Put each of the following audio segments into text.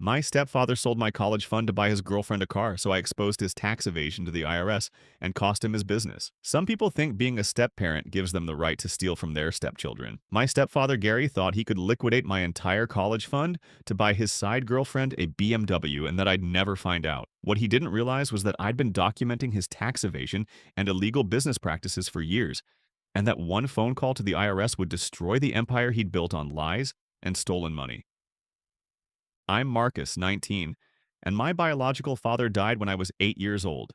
My stepfather sold my college fund to buy his girlfriend a car, so I exposed his tax evasion to the IRS and cost him his business. Some people think being a step-parent gives them the right to steal from their stepchildren. My stepfather, Gary, thought he could liquidate my entire college fund to buy his side girlfriend a BMW and that I'd never find out. What he didn't realize was that I'd been documenting his tax evasion and illegal business practices for years, and that one phone call to the IRS would destroy the empire he'd built on lies and stolen money. I'm Marcus, 19, and my biological father died when I was 8 years old.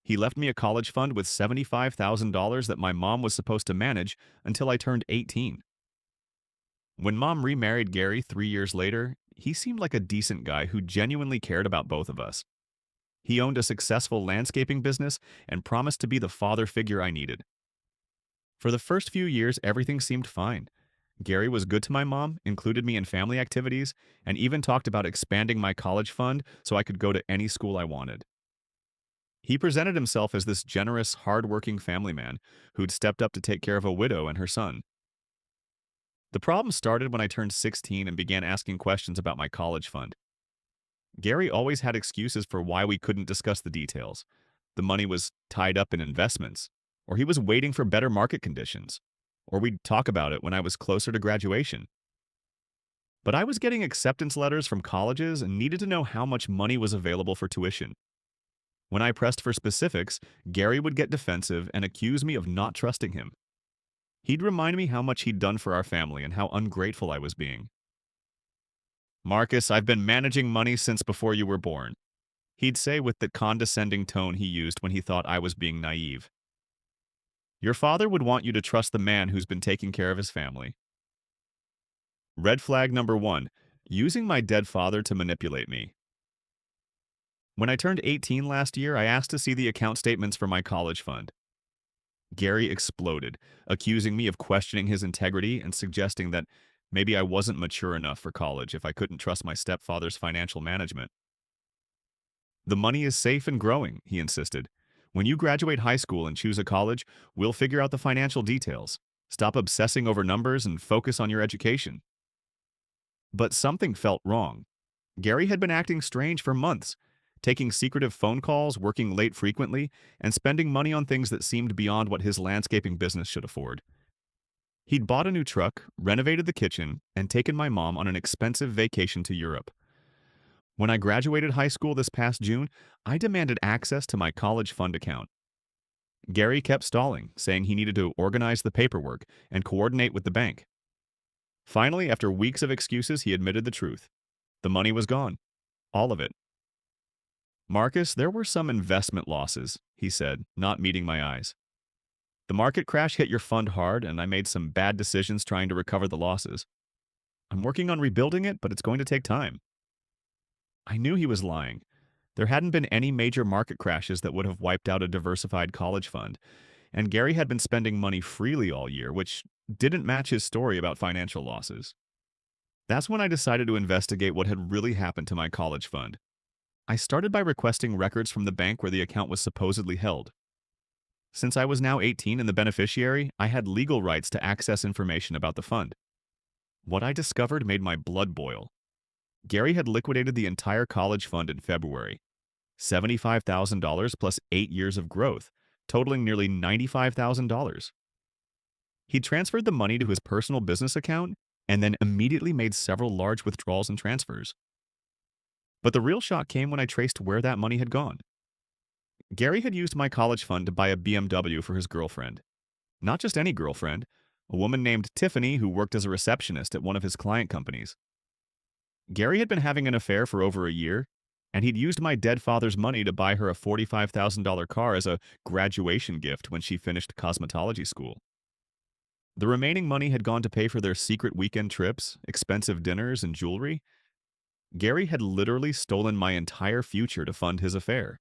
He left me a college fund with $75,000 that my mom was supposed to manage until I turned 18. When mom remarried Gary 3 years later, he seemed like a decent guy who genuinely cared about both of us. He owned a successful landscaping business and promised to be the father figure I needed. For the first few years, everything seemed fine. Gary was good to my mom, included me in family activities, and even talked about expanding my college fund so I could go to any school I wanted. He presented himself as this generous, hard-working family man who'd stepped up to take care of a widow and her son. The problem started when I turned 16 and began asking questions about my college fund. Gary always had excuses for why we couldn't discuss the details. The money was tied up in investments, or he was waiting for better market conditions, or we'd talk about it when I was closer to graduation. But I was getting acceptance letters from colleges and needed to know how much money was available for tuition. When I pressed for specifics, Gary would get defensive and accuse me of not trusting him. He'd remind me how much he'd done for our family and how ungrateful I was being. "Marcus, I've been managing money since before you were born," he'd say with the condescending tone he used when he thought I was being naive. "Your father would want you to trust the man who's been taking care of his family." Red flag number 1, using my dead father to manipulate me. When I turned 18 last year, I asked to see the account statements for my college fund. Gary exploded, accusing me of questioning his integrity and suggesting that maybe I wasn't mature enough for college if I couldn't trust my stepfather's financial management. "The money is safe and growing," he insisted. "When you graduate high school and choose a college, we'll figure out the financial details. Stop obsessing over numbers and focus on your education." But something felt wrong. Gary had been acting strange for months, taking secretive phone calls, working late frequently, and spending money on things that seemed beyond what his landscaping business should afford. He'd bought a new truck, renovated the kitchen, and taken my mom on an expensive vacation to Europe. When I graduated high school this past June, I demanded access to my college fund account. Gary kept stalling, saying he needed to organize the paperwork and coordinate with the bank. Finally, after weeks of excuses, he admitted the truth. The money was gone. All of it. "Marcus, there were some investment losses," he said, not meeting my eyes. "The market crash hit your fund hard, and I made some bad decisions trying to recover the losses. I'm working on rebuilding it, but it's going to take time." I knew he was lying. There hadn't been any major market crashes that would have wiped out a diversified college fund, and Gary had been spending money freely all year, which didn't match his story about financial losses. That's when I decided to investigate what had really happened to my college fund. I started by requesting records from the bank where the account was supposedly held. Since I was now 18 and the beneficiary, I had legal rights to access information about the fund. What I discovered made my blood boil. Gary had liquidated the entire college fund in February. $75,000 plus 8 years of growth, totaling nearly $95,000. He transferred the money to his personal business account and then immediately made several large withdrawals and transfers. But the real shock came when I traced where that money had gone. Gary had used my college fund to buy a BMW for his girlfriend. Not just any girlfriend, a woman named Tiffany who worked as a receptionist at one of his client companies. Gary had been having an affair for over a year, and he'd used my dead father's money to buy her a $45,000 car as a graduation gift when she finished cosmetology school. The remaining money had gone to pay for their secret weekend trips, expensive dinners, and jewelry. Gary had literally stolen my entire future to fund his affair.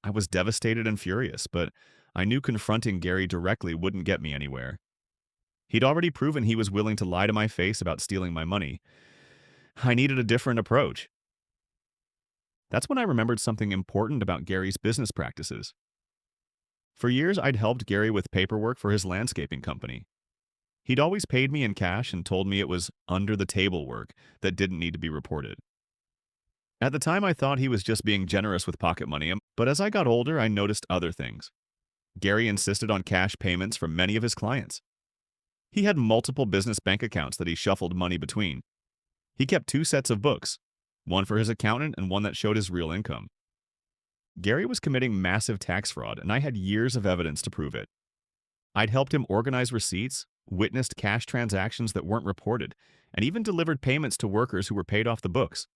I was devastated and furious, but I knew confronting Gary directly wouldn't get me anywhere. He'd already proven he was willing to lie to my face about stealing my money. I needed a different approach. That's when I remembered something important about Gary's business practices. For years, I'd helped Gary with paperwork for his landscaping company. He'd always paid me in cash and told me it was under-the-table work that didn't need to be reported. At the time, I thought he was just being generous with pocket money, but as I got older, I noticed other things. Gary insisted on cash payments from many of his clients. He had multiple business bank accounts that he shuffled money between. He kept two sets of books, one for his accountant and one that showed his real income. Gary was committing massive tax fraud, and I had years of evidence to prove it. I'd helped him organize receipts, witnessed cash transactions that weren't reported, and even delivered payments to workers who were paid off the books.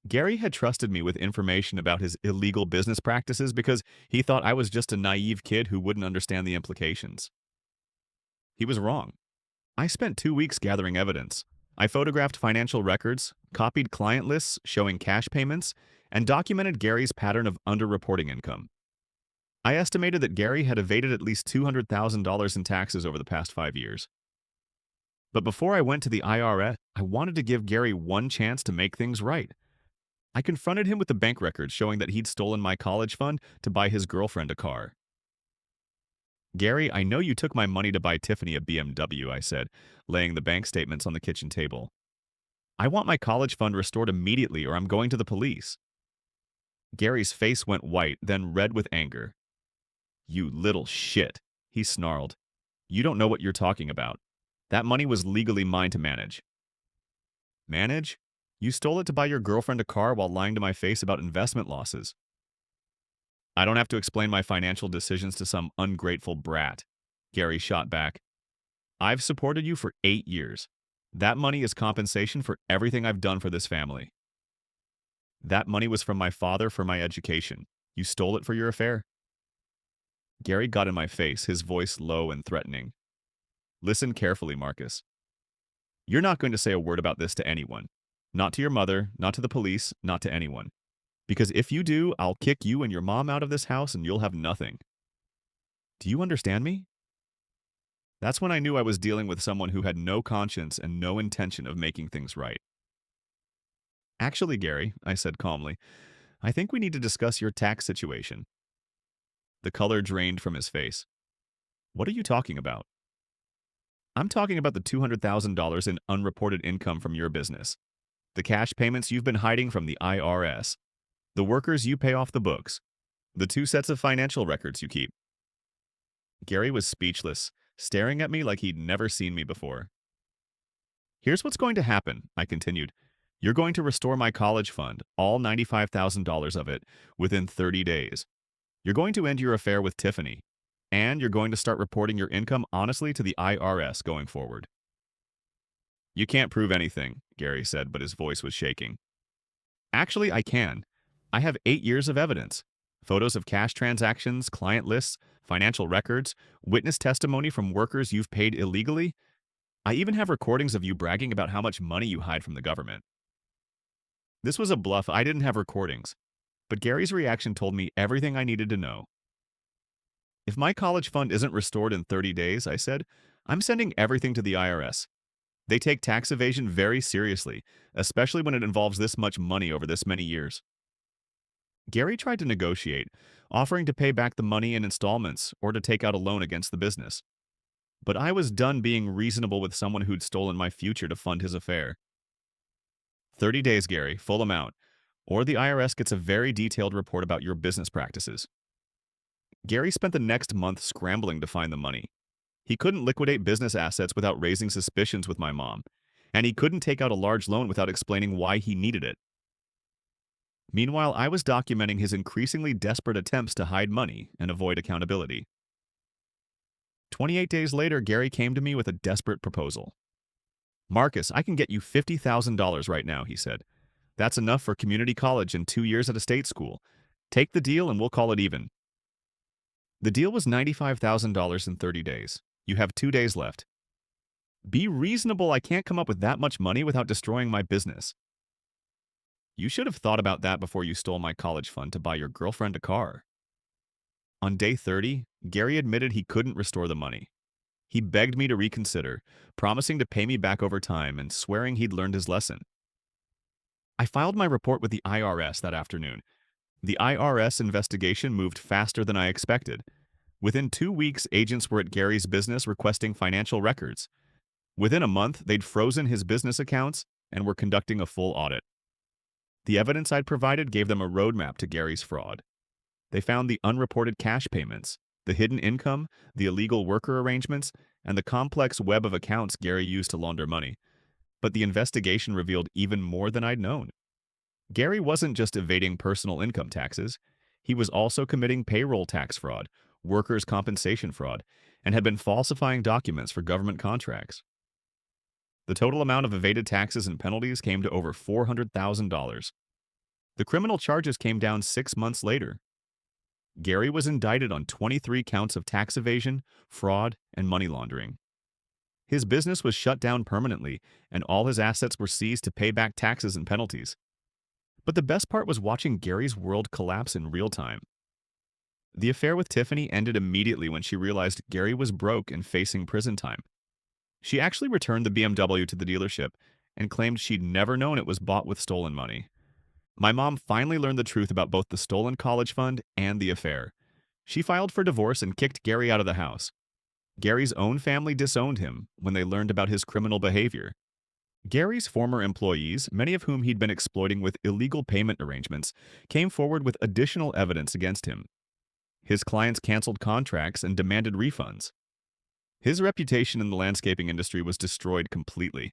Gary had trusted me with information about his illegal business practices because he thought I was just a naive kid who wouldn't understand the implications. He was wrong. I spent 2 weeks gathering evidence. I photographed financial records, copied client lists showing cash payments, and documented Gary's pattern of underreporting income. I estimated that Gary had evaded at least $200,000 in taxes over the past 5 years. But before I went to the IRS, I wanted to give Gary one chance to make things right. I confronted him with the bank records showing that he'd stolen my college fund to buy his girlfriend a car. "Gary, I know you took my money to buy Tiffany a BMW," I said, laying the bank statements on the kitchen table. "I want my college fund restored immediately or I'm going to the police." Gary's face went white, then red with anger. "You little shit," he snarled. "You don't know what you're talking about. That money was legally mine to manage." "Manage? You stole it to buy your girlfriend a car while lying to my face about investment losses." "I don't have to explain my financial decisions to some ungrateful brat," Gary shot back. "I've supported you for 8 years. That money is compensation for everything I've done for this family." "That money was from my father for my education. You stole it for your affair." Gary got in my face, his voice low and threatening. "Listen carefully, Marcus. You're not going to say a word about this to anyone. Not to your mother, not to the police, not to anyone. Because if you do, I'll kick you and your mom out of this house and you'll have nothing. Do you understand me?" That's when I knew I was dealing with someone who had no conscience and no intention of making things right. "Actually, Gary," I said calmly, "I think we need to discuss your tax situation." The color drained from his face. "What are you talking about?" "I'm talking about the $200,000 in unreported income from your business. The cash payments you've been hiding from the IRS. The workers you pay off the books. The 2 sets of financial records you keep." Gary was speechless, staring at me like he'd never seen me before. "Here's what's going to happen," I continued. "You're going to restore my college fund, all $95,000 of it, within 30 days. You're going to end your affair with Tiffany. And you're going to start reporting your income honestly to the IRS going forward." "You can't prove anything," Gary said, but his voice was shaking. "Actually, I can. I have 8 years of evidence. Photos of cash transactions, client lists, financial records, witness testimony from workers you've paid illegally. I even have recordings of you bragging about how much money you hide from the government." This was a bluff. I didn't have recordings. But Gary's reaction told me everything I needed to know. "If my college fund isn't restored in 30 days, I said, "I'm sending everything to the IRS. They take tax evasion very seriously, especially when it involves this much money over this many years." Gary tried to negotiate, offering to pay back the money in installments or to take out a loan against the business. But I was done being reasonable with someone who'd stolen my future to fund his affair. "30 days, Gary, full amount, or the IRS gets a very detailed report about your business practices." Gary spent the next month scrambling to find the money. He couldn't liquidate business assets without raising suspicions with my mom, and he couldn't take out a large loan without explaining why he needed it. Meanwhile, I was documenting his increasingly desperate attempts to hide money and avoid accountability. 28 days later, Gary came to me with a desperate proposal. "Marcus, I can get you $50,000 right now," he said. "That's enough for community college and 2 years at a state school. Take the deal and we'll call it even." The deal was $95,000 in 30 days. You have 2 days left. Be reasonable. I can't come up with that much money without destroying my business. You should have thought about that before you stole my college fund to buy your girlfriend a car. On day 30, Gary admitted he couldn't restore the money. He begged me to reconsider, promising to pay me back over time and swearing he'd learned his lesson. I filed my report with the IRS that afternoon. The IRS investigation moved faster than I expected. Within 2 weeks, agents were at Gary's business requesting financial records. Within a month, they'd frozen his business accounts and were conducting a full audit. The evidence I'd provided gave them a roadmap to Gary's fraud. They found the unreported cash payments, the hidden income, the illegal worker arrangements, and the complex web of accounts Gary used to launder money. But the investigation revealed even more than I'd known. Gary wasn't just evading personal income taxes, he was also committing payroll tax fraud, workers' compensation fraud, and had been falsifying documents for government contracts. The total amount of evaded taxes and penalties came to over $400,000. The criminal charges came down 6 months later. Gary was indicted on 23 counts of tax evasion, fraud, and money laundering. His business was shut down permanently, and all his assets were seized to pay back taxes and penalties. But the best part was watching Gary's world collapse in real time. The affair with Tiffany ended immediately when she realized Gary was broke and facing prison time. She actually returned the BMW to the dealership and claimed she'd never known it was bought with stolen money. My mom finally learned the truth about both the stolen college fund and the affair. She filed for divorce and kicked Gary out of the house. Gary's own family disowned him when they learned about his criminal behavior. Gary's former employees, many of whom he'd been exploiting with illegal payment arrangements, came forward with additional evidence against him. His clients canceled contracts and demanded refunds. His reputation in the landscaping industry was destroyed completely.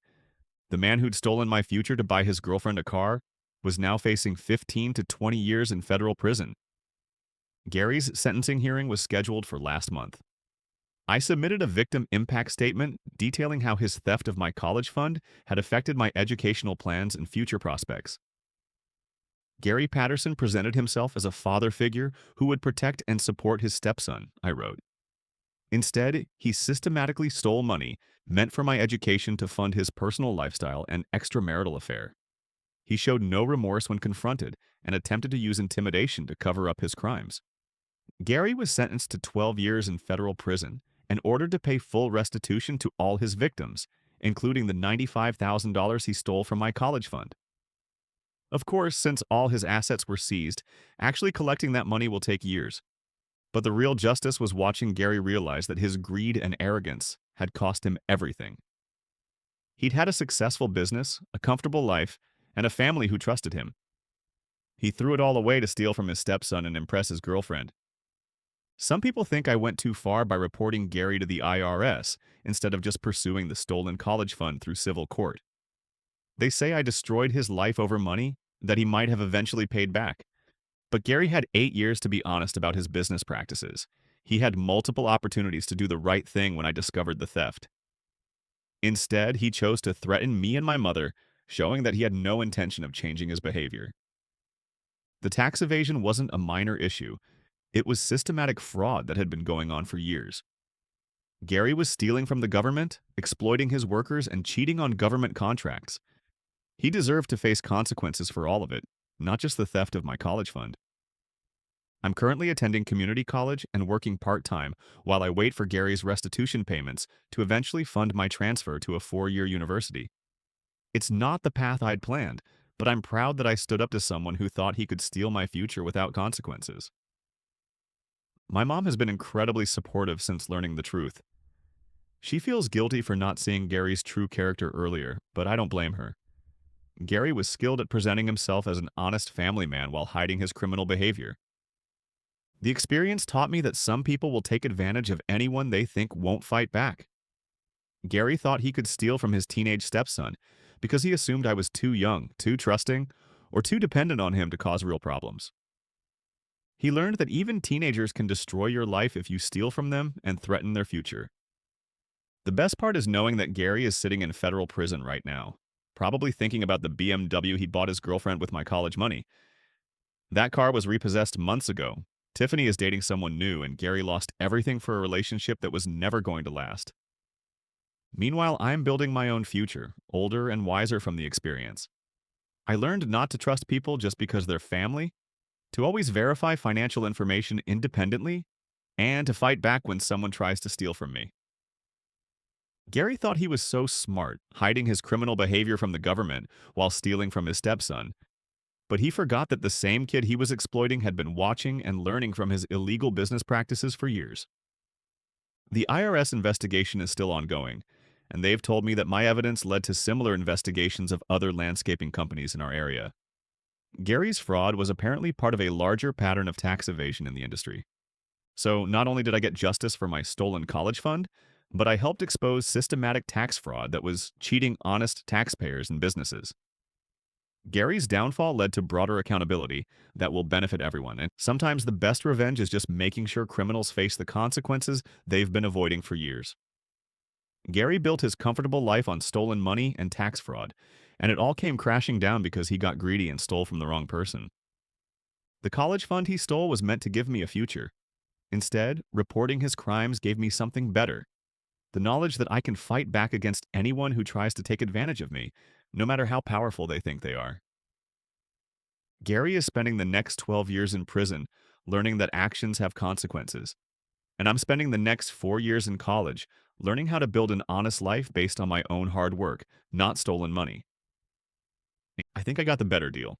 The man who'd stolen my future to buy his girlfriend a car was now facing 15 to 20 years in federal prison. Gary's sentencing hearing was scheduled for last month. I submitted a victim impact statement detailing how his theft of my college fund had affected my educational plans and future prospects. Gary Patterson presented himself as a father figure who would protect and support his stepson, I wrote. Instead, he systematically stole money meant for my education to fund his personal lifestyle and extramarital affair. He showed no remorse when confronted and attempted to use intimidation to cover up his crimes. Gary was sentenced to 12 years in federal prison and ordered to pay full restitution to all his victims, including the $95,000 he stole from my college fund. Of course, since all his assets were seized, actually collecting that money will take years. But the real justice was watching Gary realize that his greed and arrogance had cost him everything. He'd had a successful business, a comfortable life, and a family who trusted him. He threw it all away to steal from his stepson and impress his girlfriend. Some people think I went too far by reporting Gary to the IRS instead of just pursuing the stolen college fund through civil court. They say I destroyed his life over money that he might have eventually paid back. But Gary had 8 years to be honest about his business practices. He had multiple opportunities to do the right thing when I discovered the theft. Instead, he chose to threaten me and my mother, showing that he had no intention of changing his behavior. The tax evasion wasn't a minor issue. It was systematic fraud that had been going on for years. Gary was stealing from the government, exploiting his workers, and cheating on government contracts. He deserved to face consequences for all of it, not just the theft of my college fund. I'm currently attending community college and working part-time while I wait for Gary's restitution payments to eventually fund my transfer to a 4-year university. It's not the path I'd planned, but I'm proud that I stood up to someone who thought he could steal my future without consequences. My mom has been incredibly supportive since learning the truth. She feels guilty for not seeing Gary's true character earlier, but I don't blame her. Gary was skilled at presenting himself as an honest family man while hiding his criminal behavior. The experience taught me that some people will take advantage of anyone they think won't fight back. Gary thought he could steal from his teenage stepson because he assumed I was too young, too trusting, or too dependent on him to cause real problems. He learned that even teenagers can destroy your life if you steal from them and threaten their future. The best part is knowing that Gary is sitting in federal prison right now, probably thinking about the BMW he bought his girlfriend with my college money. That car was repossessed months ago. Tiffany is dating someone new, and Gary lost everything for a relationship that was never going to last. Meanwhile, I'm building my own future, older and wiser from the experience. I learned not to trust people just because they're family, to always verify financial information independently, and to fight back when someone tries to steal from me. Gary thought he was so smart, hiding his criminal behavior from the government while stealing from his stepson. But he forgot that the same kid he was exploiting had been watching and learning from his illegal business practices for years. The IRS investigation is still ongoing, and they've told me that my evidence led to similar investigations of other landscaping companies in our area. Gary's fraud was apparently part of a larger pattern of tax evasion in the industry. So not only did I get justice for my stolen college fund, but I helped expose systematic tax fraud that was cheating honest taxpayers and businesses. Gary's downfall led to broader accountability that will benefit everyone, and sometimes the best revenge is just making sure criminals face the consequences they've been avoiding for years. Gary built his comfortable life on stolen money and tax fraud, and it all came crashing down because he got greedy and stole from the wrong person. The college fund he stole was meant to give me a future. Instead, reporting his crimes gave me something better: the knowledge that I can fight back against anyone who tries to take advantage of me, no matter how powerful they think they are. Gary is spending the next 12 years in prison learning that actions have consequences, and I'm spending the next 4 years in college learning how to build an honest life based on my own hard work, not stolen money. I think I got the better deal.